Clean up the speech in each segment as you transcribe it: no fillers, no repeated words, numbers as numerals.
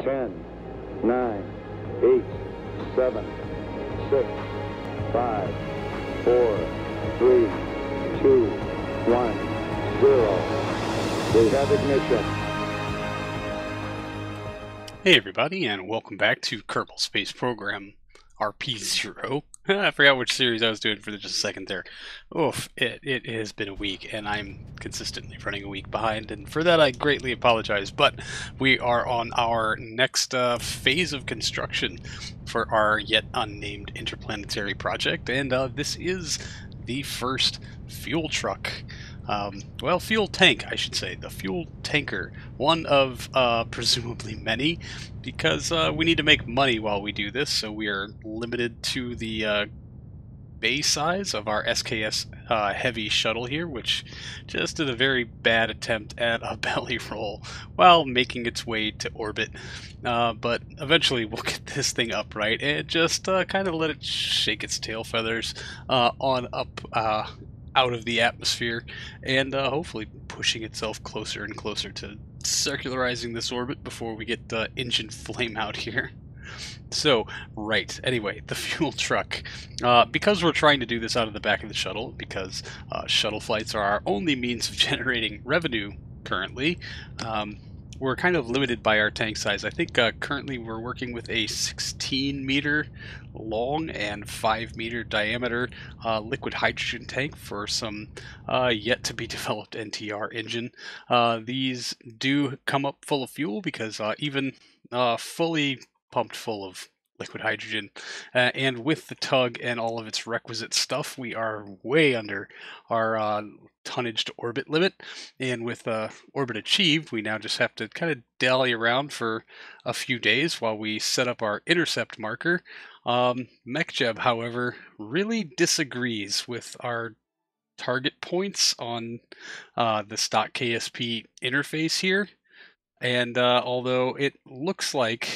10, 9, 8, 7, 6, 5, 4, 3, 2, 1, 0. We have ignition. Hey everybody, and welcome back to Kerbal Space Program RP-0. I forgot which series I was doing for just a second there. Oof, it has been a week, and I'm consistently running a week behind, and for that I greatly apologize, but we are on our next phase of construction for our yet unnamed interplanetary project, and this is the first fuel truck. Well, fuel tank, I should say. The fuel tanker. One of presumably many, because we need to make money while we do this, so we are limited to the bay size of our SKS heavy shuttle here, which just did a very bad attempt at a belly roll while making its way to orbit. But eventually we'll get this thing upright and just kind of let it shake its tail feathers on up out of the atmosphere, and hopefully pushing itself closer and closer to circularizing this orbit before we get engine flame out here. So, right, anyway, the fuel truck. Because we're trying to do this out of the back of the shuttle, because shuttle flights are our only means of generating revenue currently, we're kind of limited by our tank size. I think currently we're working with a 16 meter long and 5 meter diameter liquid hydrogen tank for some yet to be developed NTR engine. These do come up full of fuel because even fully pumped full of liquid hydrogen, and with the tug and all of its requisite stuff, we are way under our tonnage to orbit limit, and with orbit achieved, we now just have to kind of dally around for a few days while we set up our intercept marker. Mech Jeb, however, really disagrees with our target points on the stock KSP interface here, and although it looks like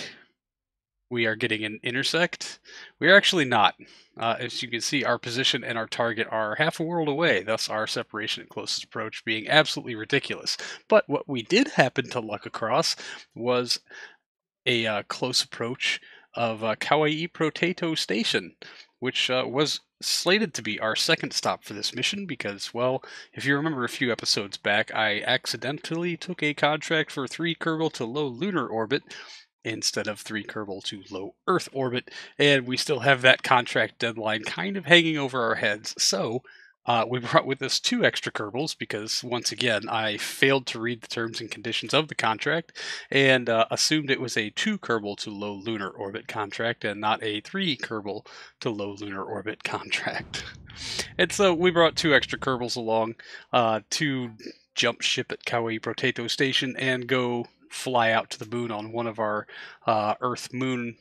we are getting an intersect, we are actually not. As you can see, our position and our target are half a world away, thus our separation at closest approach being absolutely ridiculous. But what we did happen to luck across was a close approach of Kauai Potato Station, which was slated to be our second stop for this mission because, well, if you remember a few episodes back, I accidentally took a contract for 3 Kerbal to low lunar orbit instead of 3 Kerbal to low Earth orbit, and we still have that contract deadline kind of hanging over our heads. So we brought with us 2 extra Kerbals because, once again, I failed to read the terms and conditions of the contract and assumed it was a 2 Kerbal to low lunar orbit contract and not a 3 Kerbal to low lunar orbit contract. And so we brought 2 extra Kerbals along to jump ship at Kauai Potato Station and go fly out to the moon on one of our Earth-Moon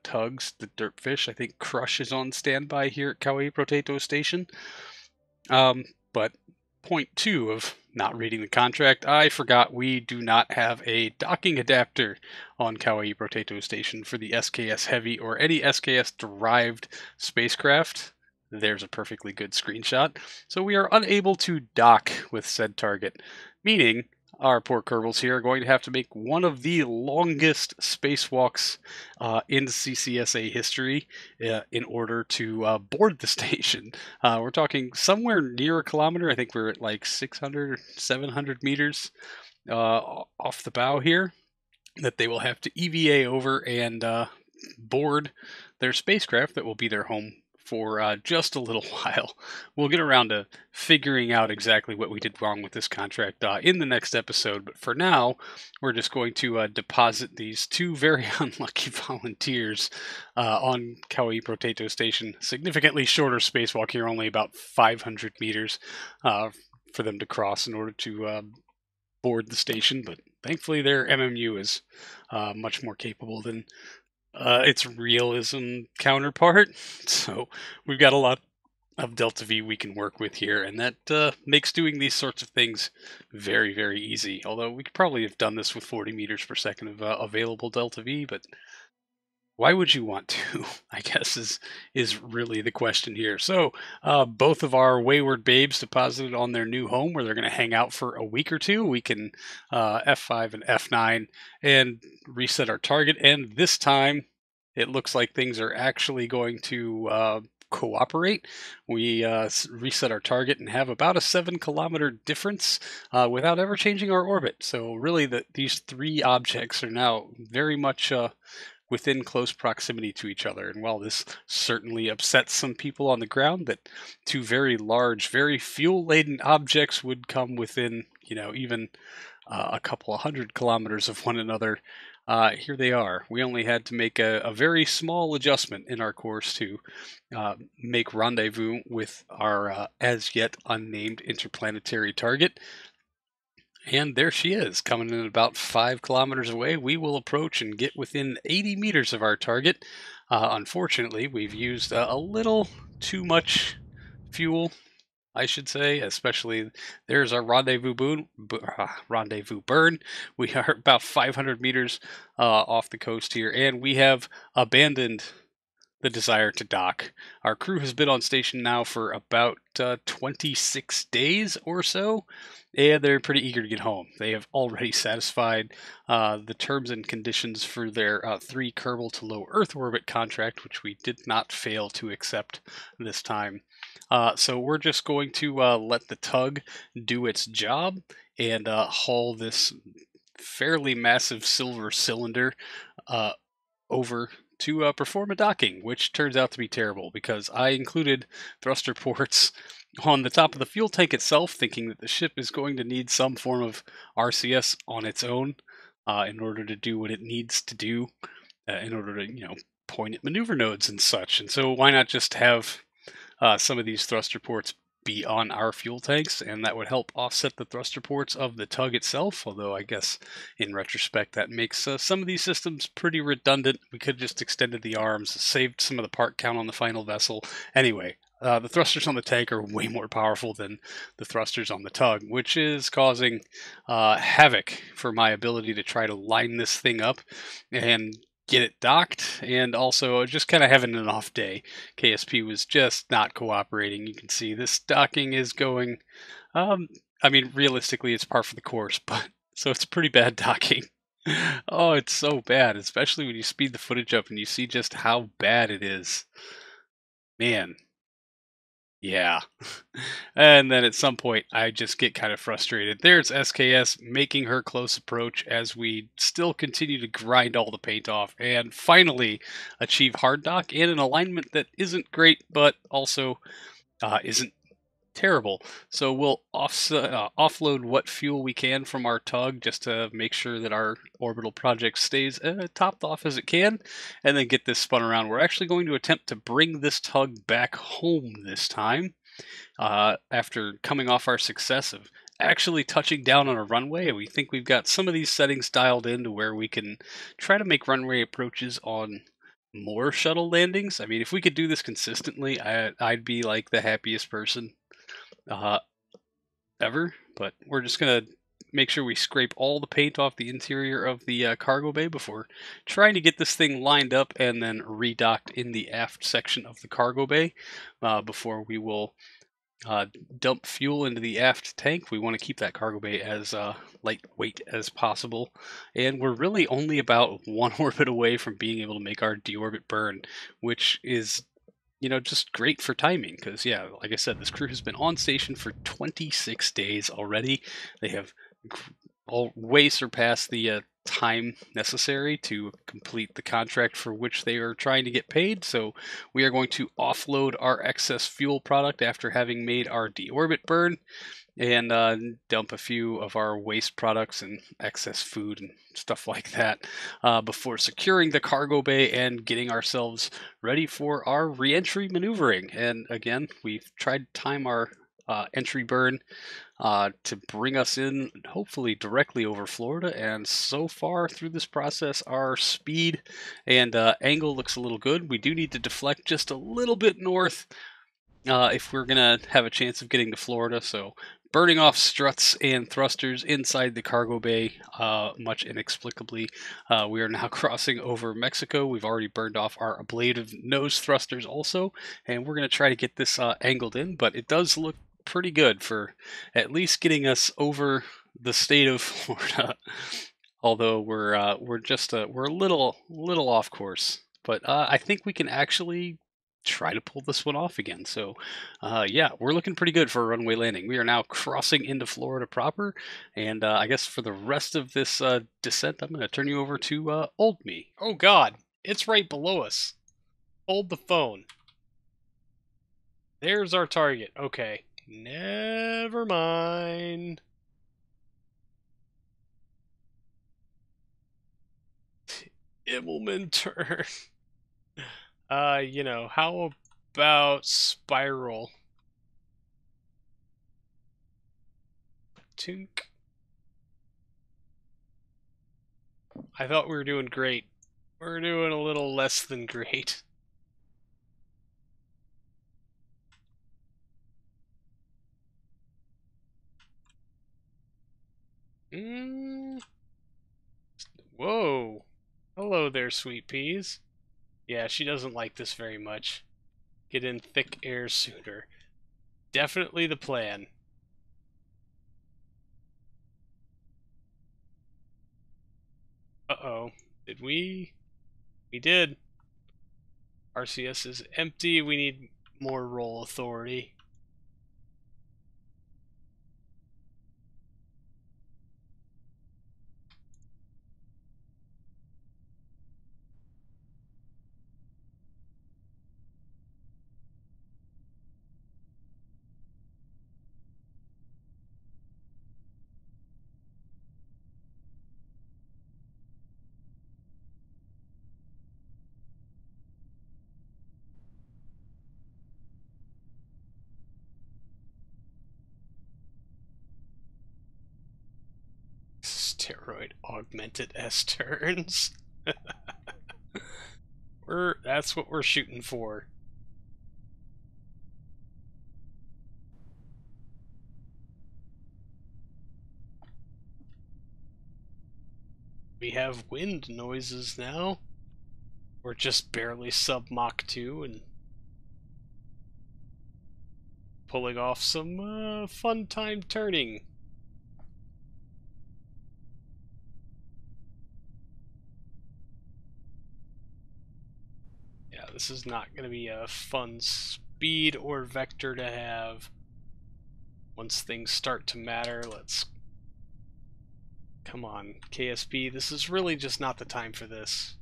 tugs, the Dirtfish. I think Crush is on standby here at Kauai Potato Station. But point 2 of not reading the contract, I forgot we do not have a docking adapter on Kauai Potato Station for the SKS Heavy or any SKS-derived spacecraft. There's a perfectly good screenshot. So we are unable to dock with said target, meaning our poor Kerbals here are going to have to make one of the longest spacewalks in CCSA history in order to board the station. We're talking somewhere near a kilometer. I think we're at like 600 or 700 meters off the bow here that they will have to EVA over and board their spacecraft that will be their home for just a little while. We'll get around to figuring out exactly what we did wrong with this contract in the next episode, but for now, we're just going to deposit these 2 very unlucky volunteers on Kauai Potato Station. Significantly shorter spacewalk here, only about 500 meters for them to cross in order to board the station, but thankfully their MMU is much more capable than its realism counterpart, so we've got a lot of Delta V we can work with here, and that makes doing these sorts of things very, very easy. Although we could probably have done this with 40 meters per second of available Delta V, but Why would you want to? I guess is really the question here. So both of our wayward babes deposited on their new home where they're going to hang out for a week or two. We can F5 and F9 and reset our target. And this time, it looks like things are actually going to cooperate. We reset our target and have about a 7-kilometer difference without ever changing our orbit. So really, these three objects are now very much within close proximity to each other. And while this certainly upsets some people on the ground, that two very large, very fuel-laden objects would come within, even a couple of 100 kilometers of one another, here they are. We only had to make a very small adjustment in our course to make rendezvous with our as yet unnamed interplanetary target. And there she is, coming in about 5 kilometers away. We will approach and get within 80 meters of our target. Unfortunately, we've used a little too much fuel, I should say, especially there's our rendezvous burn. We are about 500 meters off the coast here, and we have abandoned the desire to dock. Our crew has been on station now for about 26 days or so, and they're pretty eager to get home. They have already satisfied the terms and conditions for their 3 Kerbal to low Earth orbit contract, which we did not fail to accept this time. So we're just going to let the tug do its job and haul this fairly massive silver cylinder over to perform a docking, which turns out to be terrible because I included thruster ports on the top of the fuel tank itself, thinking that the ship is going to need some form of RCS on its own in order to do what it needs to do, in order to, point at maneuver nodes and such. And so why not just have some of these thruster ports be on our fuel tanks, and that would help offset the thruster ports of the tug itself, although I guess in retrospect that makes some of these systems pretty redundant. We could have just extended the arms, saved some of the part count on the final vessel. Anyway, the thrusters on the tank are way more powerful than the thrusters on the tug, which is causing havoc for my ability to try to line this thing up and get it docked, and also just kind of having an off day. KSP was just not cooperating. You can see this docking is going, I mean, realistically, it's par for the course, but so it's pretty bad docking. Oh, it's so bad, especially when you speed the footage up and you see just how bad it is. Man. Yeah. And then at some point, I just get kind of frustrated. There's SKS making her close approach as we still continue to grind all the paint off and finally achieve hard dock and an alignment that isn't great, but also isn't terrible. So we'll offload what fuel we can from our tug just to make sure that our orbital project stays topped off as it can, and then get this spun around. We're actually going to attempt to bring this tug back home this time after coming off our success of actually touching down on a runway. We think we've got some of these settings dialed in to where we can try to make runway approaches on more shuttle landings. I mean, if we could do this consistently, I'd be like the happiest person ever. But we're just gonna make sure we scrape all the paint off the interior of the cargo bay before trying to get this thing lined up and then redocked in the aft section of the cargo bay before we will dump fuel into the aft tank. We want to keep that cargo bay as lightweight as possible, and we're really only about 1 orbit away from being able to make our deorbit burn, which is just great for timing because, yeah, like I said, this crew has been on station for 26 days already. They have way surpassed the time necessary to complete the contract for which they are trying to get paid. So we are going to offload our excess fuel product after having made our deorbit burn and dump a few of our waste products and excess food and stuff like that before securing the cargo bay and getting ourselves ready for our reentry maneuvering. And again, we've tried to time our entry burn to bring us in hopefully directly over Florida, and so far through this process our speed and angle looks a little good. We do need to deflect just a little bit north if we're gonna have a chance of getting to Florida, so burning off struts and thrusters inside the cargo bay, much inexplicably. We are now crossing over Mexico. We've already burned off our ablative nose thrusters also, and we're going to try to get this angled in, but it does look pretty good for at least getting us over the state of Florida. Although we're a little off course, but I think we can actually try to pull this one off again. So, yeah, we're looking pretty good for a runway landing. We are now crossing into Florida proper, and I guess for the rest of this descent, I'm going to turn you over to old me. Oh God, it's right below us. Hold the phone. There's our target. Okay, never mind. Immelman how about Spiral? Tink. I thought we were doing great. We're doing a little less than great. Whoa. Hello there, sweet peas. Yeah, she doesn't like this very much. Get in thick air sooner. Definitely the plan. Uh-oh. Did we? We did. RCS is empty. We need more roll authority. Steroid augmented S turns. That's what we're shooting for. We have wind noises now. We're just barely sub Mach 2 and pulling off some fun time turning. Yeah, this is not going to be a fun speed or vector to have. Once things start to matter, let's... Come on, KSP, this is really just not the time for this.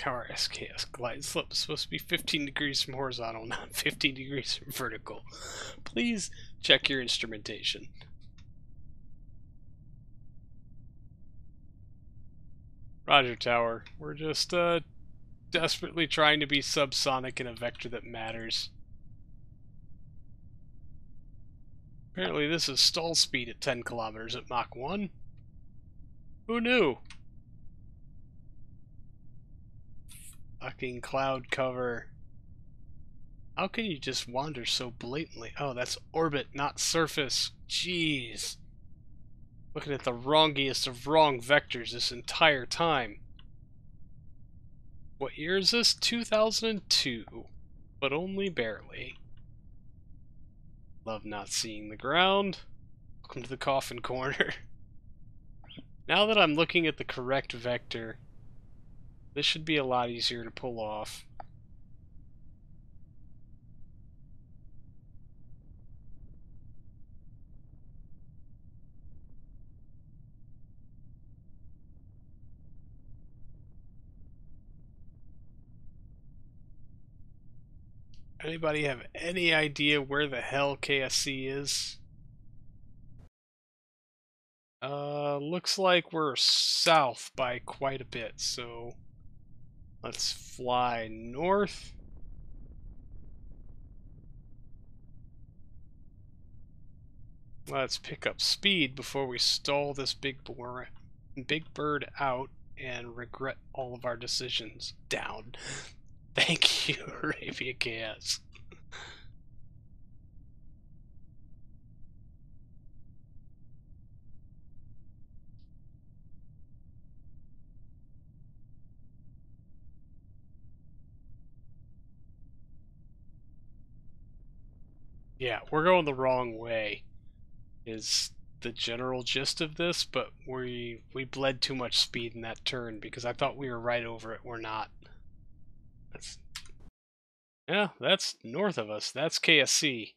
Our SKS glide slope is supposed to be 15 degrees from horizontal, not 15 degrees from vertical. Please check your instrumentation. Roger, Tower. We're just desperately trying to be subsonic in a vector that matters. Apparently this is stall speed at 10 kilometers at Mach 1. Who knew? Fucking cloud cover. How can you just wander so blatantly? Oh, that's orbit, not surface. Jeez. Looking at the wrongiest of wrong vectors this entire time. What year is this? 2002. But only barely. Love not seeing the ground. Welcome to the coffin corner. Now that I'm looking at the correct vector, this should be a lot easier to pull off. Anybody have any idea where the hell KSC is? Looks like we're south by quite a bit, so let's fly north. Let's pick up speed before we stall this big bird out and regret all of our decisions. Down. Thank you, Arabia KS. Yeah, we're going the wrong way, is the general gist of this, but we bled too much speed in that turn because I thought we were right over it. We're not. Yeah, that's north of us. That's KSC.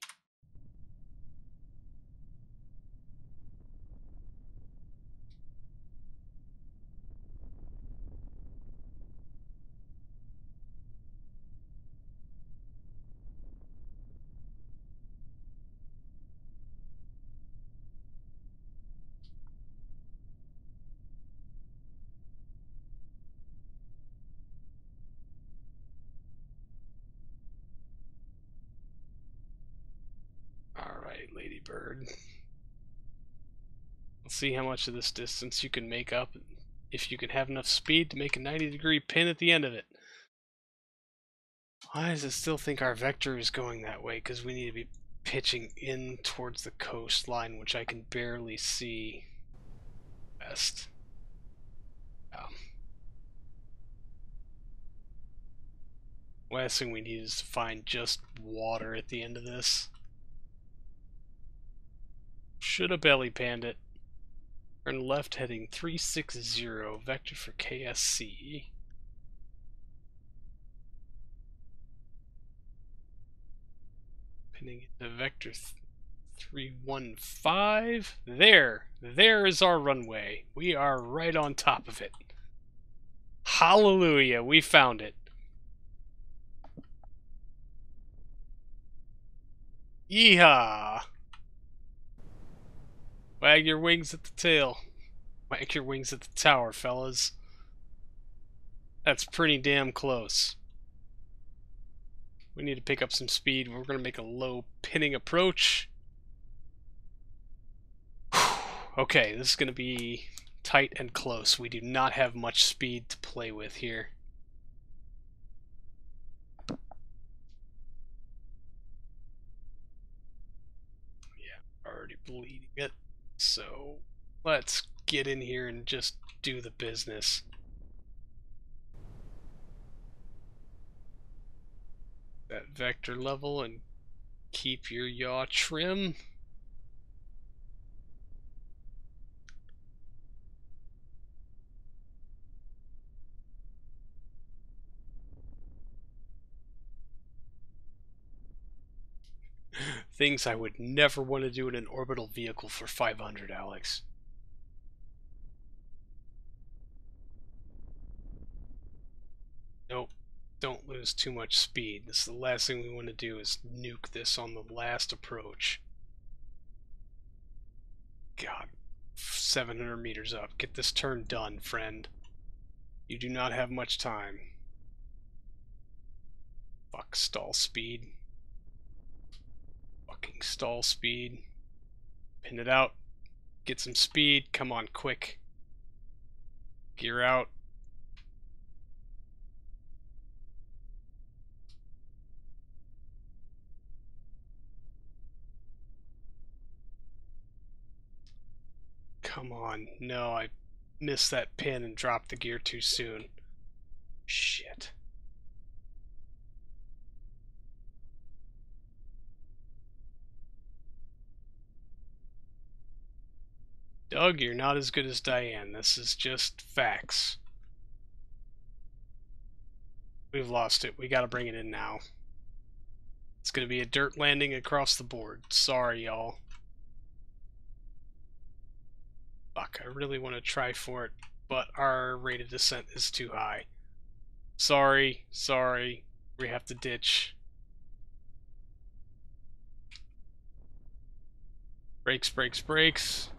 Alright, Ladybird. Let's see how much of this distance you can make up if you can have enough speed to make a 90-degree pin at the end of it. Why does it still think our vector is going that way? Because we need to be pitching in towards the coastline, which I can barely see. Best. Oh. Last thing we need is to find just water at the end of this. Should have belly panned it. Turn left heading 360, vector for KSC. Pinning into vector 315. There is our runway. We are right on top of it. Hallelujah, we found it. Yeehaw! Wag your wings at the tail. Wag your wings at the tower, fellas. That's pretty damn close. We need to pick up some speed. We're going to make a low pinning approach. Okay, this is going to be tight and close. We do not have much speed to play with here. Yeah, already bleeding it. So let's get in here and just do the business. That vector level and keep your yaw trim. Things I would never want to do in an orbital vehicle for 500, Alex. Nope. Don't lose too much speed. This is the last thing we want to do is nuke this on the last approach. God. 700 meters up. Get this turn done, friend. You do not have much time. Fuck, stall speed. Fucking stall speed. Pin it out. Get some speed. Come on, quick. Gear out. Come on. No, I missed that pin and dropped the gear too soon. Shit. Doug, you're not as good as Diane. This is just facts. We've lost it. We gotta bring it in now. It's gonna be a dirt landing across the board. Sorry, y'all. Fuck, I really want to try for it, but our rate of descent is too high. Sorry. We have to ditch. Brakes.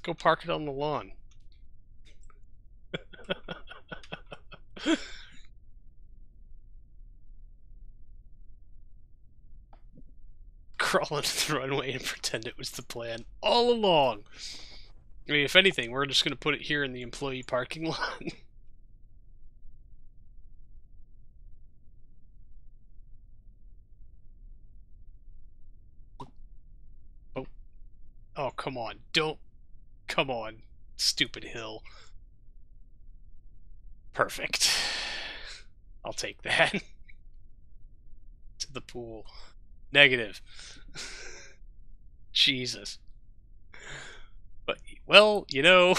go park it on the lawn. Crawl into the runway and pretend it was the plan all along. I mean, if anything, we're just going to put it here in the employee parking lot. Oh. Oh, come on. Don't. Come on. Stupid hill. Perfect. I'll take that. To the pool. Negative. Jesus. But, well, you know...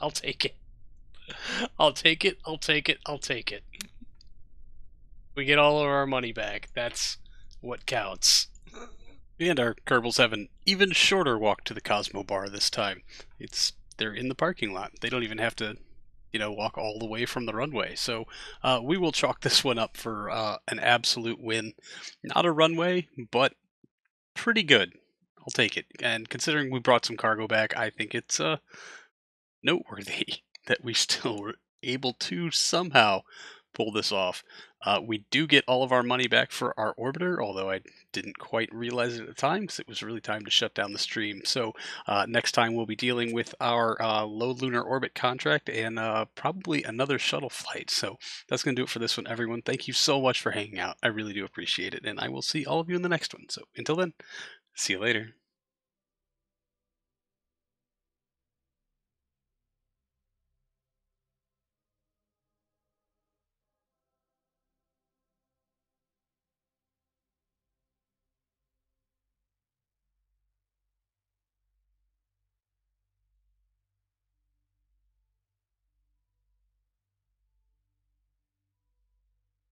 I'll take it. I'll take it, I'll take it, I'll take it. We get all of our money back. That's what counts. And our Kerbals have an even shorter walk to the Cosmo Bar this time. They're in the parking lot. They don't even have to, walk all the way from the runway. So we will chalk this one up for an absolute win. Not a runway, but pretty good. I'll take it. And considering we brought some cargo back, I think it's noteworthy that we still were able to somehow pull this off. We do get all of our money back for our orbiter, although I didn't quite realize it at the time because it was really time to shut down the stream. So next time we'll be dealing with our low lunar orbit contract and probably another shuttle flight. So that's going to do it for this one, everyone. Thank you so much for hanging out. I really do appreciate it, and I will see all of you in the next one. So until then, see you later.